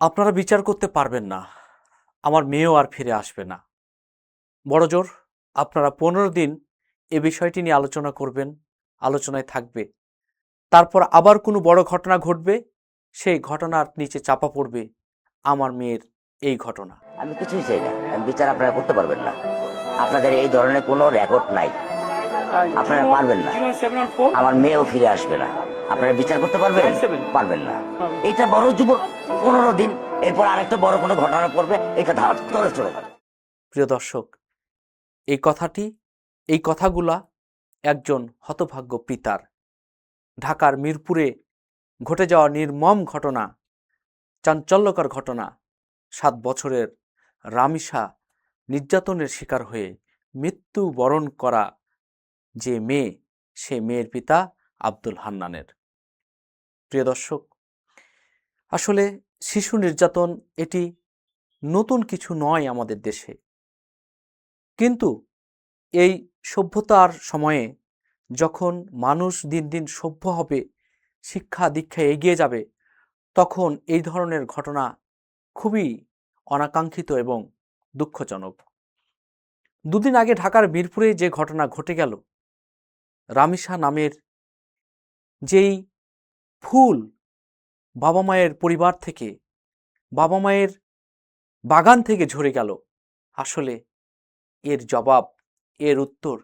আপনারা বিচার করতে পারবেন না, আমার মেয়েও আর ফিরে আসবে না। বড়জোর আপনারা 15 দিন এ বিষয়টি নিয়ে আলোচনা করবেন, আলোচনায় থাকবে। তারপর আবার কোনো বড় ঘটনা ঘটবে, সেই ঘটনার নিচে চাপা পড়বে আমার মেয়ের এই ঘটনা। আমি কিছুই চাই না, আমি বিচার আপনারা করতে পারবেন না। আপনাদের এই ধরনের কোনো রেকর্ড নাই, আপনারা পারবেন না। আমার মেয়েও ফিরে আসবে না, আপনারা বিচার করতে পারবেন? পারবেন না। এটা বড় যুবক 15 দিন, এরপর আরেকটা বড় কোনো ঘটনা পড়বে, এটা ধার ধরে চলে যাবে। প্রিয় দর্শক, এই কথাগুলা একজন হতভাগ্য পিতার। ঢাকার মিরপুরে ঘটে যাওয়া নির্মম ঘটনা, চাঞ্চল্যকর ঘটনা। 7 বছরের রামিসা নির্যাতনের শিকার হয়ে মৃত্যুবরণ করা যে মেয়ে, সে মেয়ের পিতা আব্দুল হান্নানের। প্রিয় দর্শক, আসলে শিশু নির্যাতন এটি নতুন কিছু নয় আমাদের দেশে, কিন্তু এই সভ্যতার সময়ে যখন মানুষ দিন দিন সভ্য হবে, শিক্ষা দীক্ষায় এগিয়ে যাবে, তখন এই ধরনের ঘটনা খুবই অনাকাঙ্ক্ষিত এবং দুঃখজনক। দুদিন আগে ঢাকার মিরপুরে যে ঘটনা ঘটে গেল, রামিসা নামের যেই ফুল বাবা মায়ের পরিবার থেকে, বাবা মায়ের বাগান থেকে ঝরে গেল, আসলে এর জবাব, এর উত্তর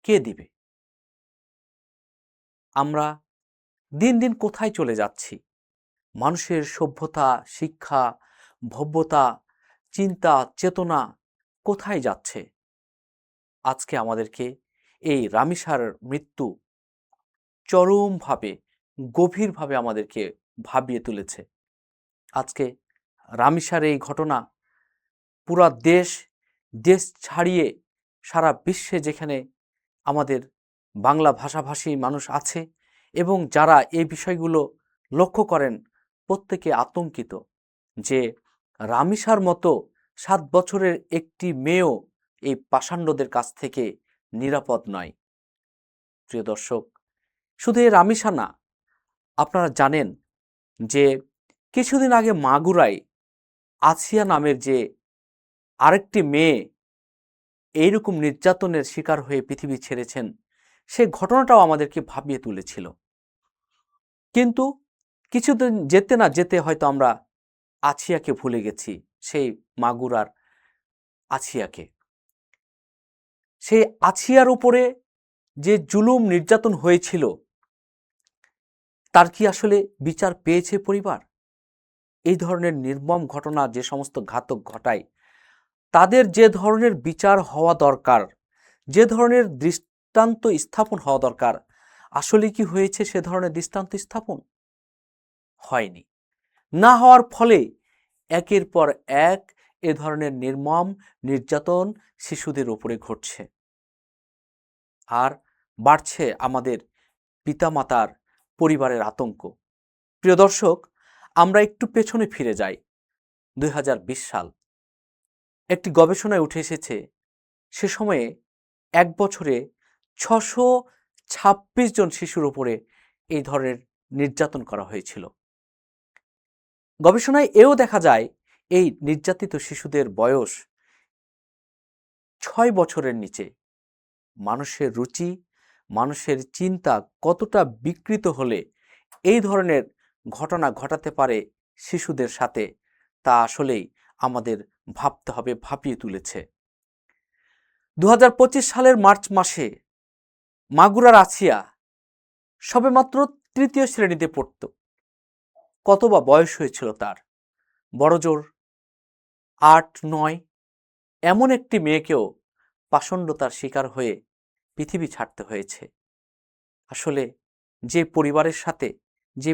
কে দিবে? আমরা দিন দিন কোথায় চলে যাচ্ছি? মানুষের সভ্যতা, শিক্ষা, ভব্যতা, চিন্তা, চেতনা কোথায় যাচ্ছে? আজকে আমাদেরকে এই রামিসার মৃত্যু চরমভাবে, গভীরভাবে আমাদেরকে ভাবিয়ে তুলেছে। আজকে রামিসার এই ঘটনা পুরা দেশ ছাড়িয়ে সারা বিশ্বে যেখানে আমাদের বাংলা ভাষাভাষী মানুষ আছে এবং যারা এই বিষয়গুলো লক্ষ্য করেন, প্রত্যেকে আতঙ্কিত যে রামিসার মতো 7 বছরের একটি মেয়েও এই পাষাণ্ডদের কাছ থেকে নিরাপদ নয়। প্রিয় দর্শক, শুধু এই রামিসা না, আপনারা জানেন যে কিছুদিন আগে মাগুরায় আছিয়া নামের যে আরেকটি মেয়ে এইরকম নির্যাতনের শিকার হয়ে পৃথিবী ছেড়েছেন, সে ঘটনাটাও আমাদেরকে ভাবিয়ে তুলেছিল। কিন্তু কিছুদিন যেতে না যেতে হয়তো আমরা আছিয়াকে ভুলে গেছি, সেই মাগুরার আছিয়াকে। সেই আছিয়ার উপরে যে জুলুম নির্যাতন হয়েছিল, তার কি আসলে বিচার পেয়েছে পরিবার? এই ধরনের নির্মম ঘটনা যে সমস্ত ঘাতক ঘটায়, তাদের যে ধরনের বিচার হওয়া দরকার, যে ধরনের দৃষ্টান্ত স্থাপন হওয়া দরকার, আসলে কি হয়েছে সে ধরনের দৃষ্টান্ত স্থাপন? হয়নি। না হওয়ার ফলে একের পর এক এ ধরনের নির্মম নির্যাতন শিশুদের উপরে ঘটছে। আর বাড়ছে আমাদের পিতামাতার, পরিবারের আতঙ্ক। প্রিয় দর্শক, আমরা একটু পেছনে ফিরে যাই। 2020 সাল, একটি গবেষণায় উঠে এসেছে সে সময়ে 1 বছরে 626 জন শিশুর উপরে এই ধরনের নির্যাতন করা হয়েছিল। গবেষণায় এও দেখা যায় এই নির্যাতিত শিশুদের বয়স 6 বছরের নিচে। মানুষের রুচি, মানুষের চিন্তা কতটা বিকৃত হলে এই ধরনের ঘটনা ঘটাতে পারে শিশুদের সাথে, তা আসলেই আমাদের ভাবতে হবে, ভাবিয়ে তুলেছে। 2025 সালের মার্চ মাসে মাগুরার আছিয়া সবেমাত্র 3য় শ্রেণীতে পড়ত। কত বা বয়স হয়েছিল তার? বড়জোর 8-9। এমন একটি মেয়েকেও পাষণ্ডতার শিকার হয়ে পৃথিবী ছাড়তে হয়েছে। আসলে যে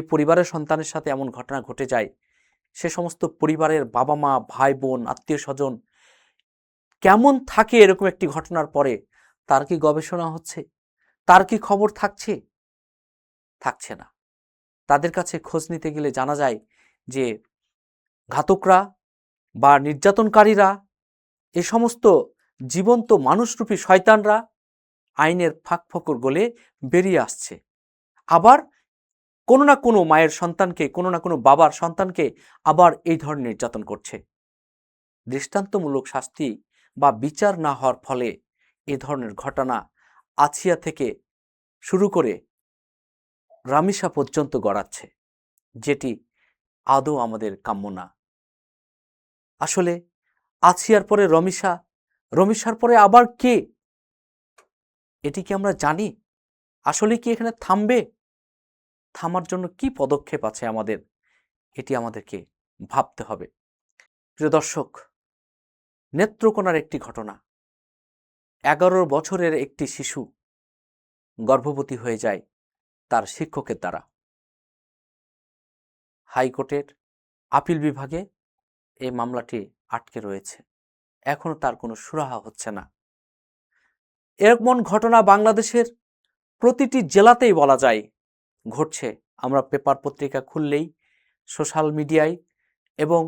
পরিবারের সন্তানের সাথে এমন ঘটনা ঘটে যায়, সে সমস্ত পরিবারের বাবা মা, ভাই বোন, আত্মীয় স্বজন কেমন থাকে এরকম একটি ঘটনার পরে? তার কি গবেষণা হচ্ছে? তার কি খবর থাকছে? থাকছে না। তাদের কাছে খোঁজ নিতে গেলে জানা যায় যে ঘাতকরা বা নির্যাতনকারীরা, এ সমস্ত জীবন্ত মানুষরূপী শয়তানরা আইনের ফাঁক ফোকর গলে বেরিয়ে আসছে। আবার কোনো না কোনো মায়ের সন্তানকে, কোনো না কোনো বাবার সন্তানকে আবার এই ধরনের নির্যাতন করছে। দৃষ্টান্তমূলক শাস্তি বা বিচার না হওয়ার ফলে এ ধরনের ঘটনা আছিয়া থেকে শুরু করে রামিসা পর্যন্ত গড়াচ্ছে, যেটি আদৌ আমাদের কাম্য না। আসলে আছিয়ার পরে রমিসা, রমিসার পরে আবার কে, এটি কি আমরা জানি? আসলে কি এখানে থামবে? থামার জন্য কি পদক্ষেপ আছে আমাদের, এটি আমাদেরকে ভাবতে হবে। প্রিয় দর্শক, নেত্রকোনার একটি ঘটনা, 11 বছরের একটি শিশু গর্ভবতী হয়ে যায় তার শিক্ষকের দ্বারা। হাইকোর্টের আপিল বিভাগে এই মামলাটি আটকে রয়েছে, এখনো তার কোনো সুরাহা হচ্ছে না। এমন ঘটনা বাংলাদেশের প্রতিটি জেলাতেই বলা যায় ঘটছে। আমরা পেপার পত্রিকা খুললেই, সোশ্যাল মিডিয়ায় এবং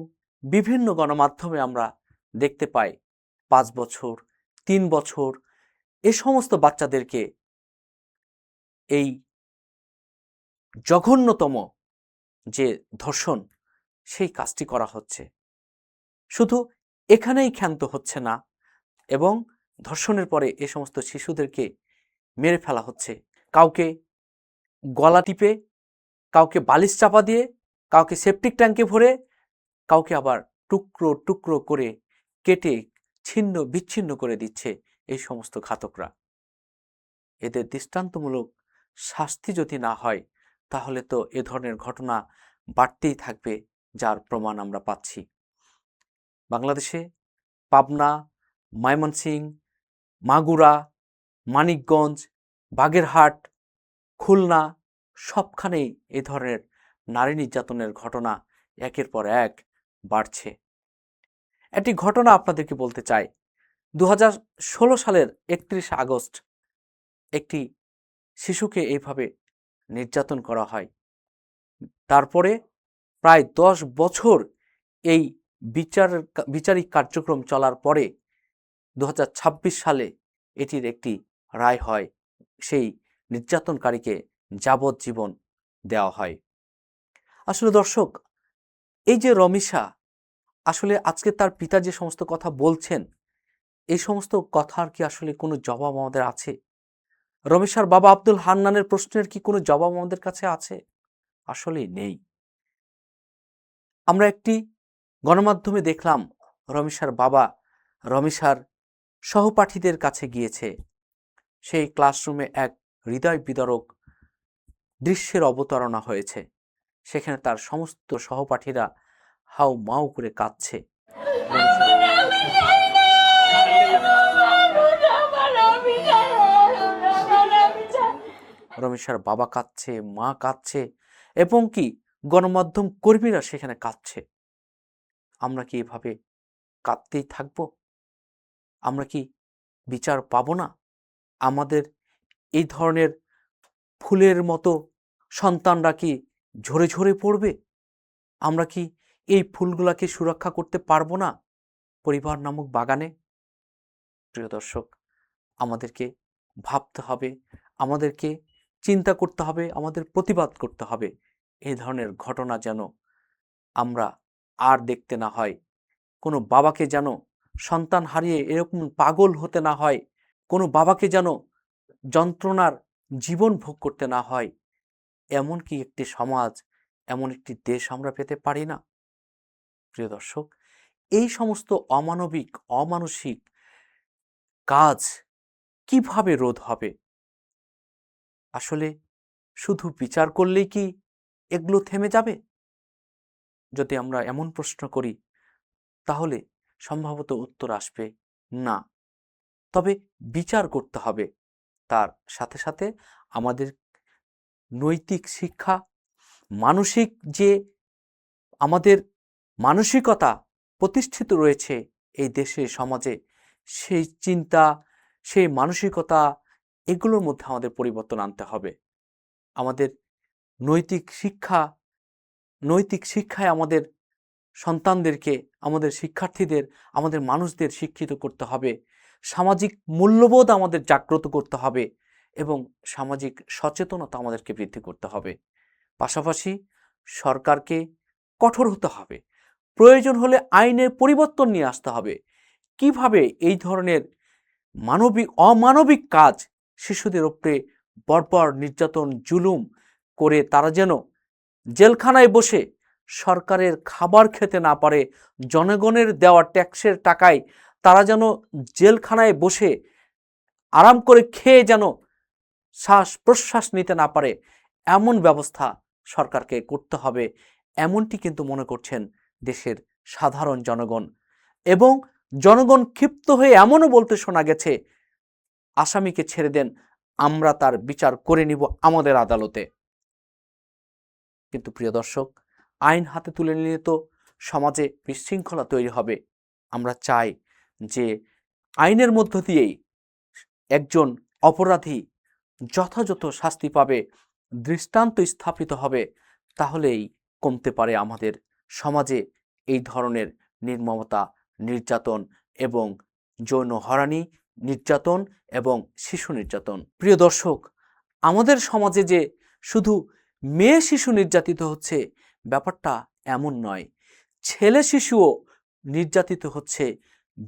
বিভিন্ন গণমাধ্যমে আমরা দেখতে পাই 5 বছর, 3 বছর এ সমস্ত বাচ্চাদেরকে এই জঘন্যতম যে ধর্ষণ, সেই কাজটি করা হচ্ছে। শুধু এখানেই ক্ষান্ত হচ্ছে না, এবং ধর্ষণের পরে এ সমস্ত শিশুদেরকে মেরে ফেলা হচ্ছে। কাউকে গলা টিপে, কাউকে বালিশ চাপা দিয়ে, কাউকে সেপটিক ট্যাঙ্কে ভরে, কাউকে আবার টুকরো টুকরো করে কেটে ছিন্ন বিচ্ছিন্ন করে দিচ্ছে এই সমস্ত ঘাতকরা। এদের দৃষ্টান্তমূলক শাস্তি যদি না হয়, তাহলে তো এ ধরনের ঘটনা বাড়তেই থাকবে, যার প্রমাণ আমরা পাচ্ছি। বাংলাদেশে পাবনা, ময়মনসিংহ, মাগুরা, মানিকগঞ্জ, বাগেরহাট, খুলনা সবখানেই এ ধরনের নারী নির্যাতনের ঘটনা একের পর এক বাড়ছে। একটি ঘটনা আপনাদেরকে বলতে চাই। 2016 সালের 31 আগস্ট একটি শিশুকে এইভাবে নির্যাতন করা হয়। তারপরে প্রায় 10 বছর এই বিচারিক কার্যক্রম চলার পরে 2026 সালে এটির একটি রায় হয়। সেই নির্যাতনকারীকে যাবজ্জীবন দেওয়া হয়। আসলে দর্শক, এই যে রমিসা, আসলে আজকে তার পিতা যে সমস্ত কথা বলছেন, এই সমস্ত কথার কি আসলে কোনো জবাব আমাদের আছে? রমিসার বাবা আব্দুল হান্নানের প্রশ্নের কি কোনো জবাব আমাদের কাছে আছে? আসলেই নেই। আমরা একটি গণমাধ্যমে দেখলাম রমিসার বাবা রমিসার সহপাঠীদের কাছে গিয়েছে। সেই ক্লাসরুমে এক হৃদয় বিদারক দৃশ্যের অবতারণা হয়েছে। সেখানে তার সমস্ত সহপাঠীরা হাউ মাউ করে কাঁদছে। রমেশার বাবা কাঁদছে, মা কাঁদছে, এবং কি গণমাধ্যম কর্মীরা সেখানে কাঁদছে। আমরা কি এভাবে কাঁদতেই থাকবো? আমরা কি বিচার পাবো না? আমাদের এই ধরনের ফুলের মতো সন্তানরা কি ঝরে ঝরে পড়বে? আমরা কি এই ফুলগুলাকে সুরক্ষা করতে পারবো না পরিবার নামক বাগানে? প্রিয় দর্শক, আমাদেরকে ভাবতে হবে, আমাদেরকে চিন্তা করতে হবে, আমাদের প্রতিবাদ করতে হবে। এই ধরনের ঘটনা যেন আমরা আর দেখতে না হয়। কোনো বাবাকে যেন সন্তান হারিয়ে এরকম পাগল হতে না হয়। কোনো বাবাকে যেন যন্ত্রণার জীবন ভোগ করতে না হয়। এমন কি একটি সমাজ, এমন একটি দেশ আমরা পেতে পারি না? প্রিয় দর্শক, এই সমস্ত অমানবিক, অমানসিক কাজ কিভাবে রোধ হবে? আসলে শুধু বিচার করলেই কি এগুলো থেমে যাবে? যদি আমরা এমন প্রশ্ন করি, তাহলে সম্ভবত উত্তর আসবে না। তবে বিচার করতে হবে, তার সাথে সাথে আমাদের নৈতিক শিক্ষা, মানসিক যে আমাদের মানসিকতা প্রতিষ্ঠিত রয়েছে এই দেশে, সমাজে, সেই চিন্তা, সেই মানসিকতা, এগুলোর মধ্যে আমাদের পরিবর্তন আনতে হবে। আমাদের নৈতিক শিক্ষায় আমাদের সন্তানদেরকে, আমাদের শিক্ষার্থীদের, আমাদের মানুষদের শিক্ষিত করতে হবে। সামাজিক মূল্যবোধ আমাদের জাগ্রত করতে হবে, এবং সামাজিক সচেতনতা আমাদেরকে বৃদ্ধি করতে হবে। পাশাপাশি সরকারকে কঠোর হতে হবে, প্রয়োজন হলে আইনের পরিবর্তন নিয়ে আসতে হবে। কিভাবে এই ধরনের অমানবিক কাজ শিশুদের উপরে বর্বর নির্যাতন জুলুম করে তারা যেন জেলখানায় বসে সরকারের খাবার খেতে না পারে, জনগণের দেওয়া ট্যাক্সের টাকায় তারা যেন জেলখানায় বসে আরাম করে খেয়ে যেন শ্বাস প্রশ্বাস নিতে না পারে, এমন ব্যবস্থা সরকারকে করতে হবে, এমনটি কিন্তু মনে করছেন দেশের সাধারণ জনগণ। এবং জনগণ ক্ষিপ্ত হয়ে এমনও বলতে শোনা গেছে, আসামিকে ছেড়ে দেন, আমরা তার বিচার করে নিব আমাদের আদালতে। কিন্তু প্রিয় দর্শক, আইন হাতে তুলে নিলে তো সমাজে বিশৃঙ্খলা তৈরি হবে। আমরা চাই যে আইনের মধ্য দিয়েই একজন অপরাধী যথাযথ শাস্তি পাবে, দৃষ্টান্ত স্থাপিত হবে, তাহলেই কমতে পারে আমাদের সমাজে এই ধরনের নির্মমতা, নির্যাতন এবং যৌন হয়রানি, নির্যাতন এবং শিশু নির্যাতন। প্রিয় দর্শক, আমাদের সমাজে যে শুধু মেয়ে শিশু নির্যাতিত হচ্ছে, ব্যাপারটা এমন নয়। ছেলে শিশুও নির্যাতিত হচ্ছে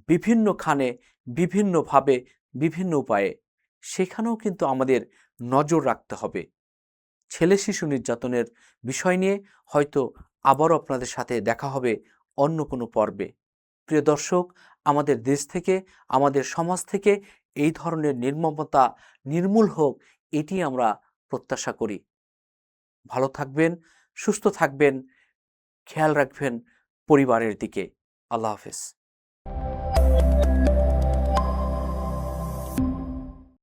বিভিন্নখানে, বিভিন্নভাবে, বিভিন্ন উপায়ে। সেখানেও কিন্তু আমাদের নজর রাখতে হবে। ছেলে শিশু নির্যাতনের বিষয় নিয়ে হয়তো আবারও আপনাদের সাথে দেখা হবে অন্য কোনো পর্বে। প্রিয় দর্শক, আমাদের দেশ থেকে, আমাদের সমাজ থেকে এই ধরনের নির্মমতা নির্মূল হোক, এটি আমরা প্রত্যাশা করি। ভালো থাকবেন, সুস্থ থাকবেন, খেয়াল রাখবেন পরিবারের দিকে। আল্লাহ হাফেজ।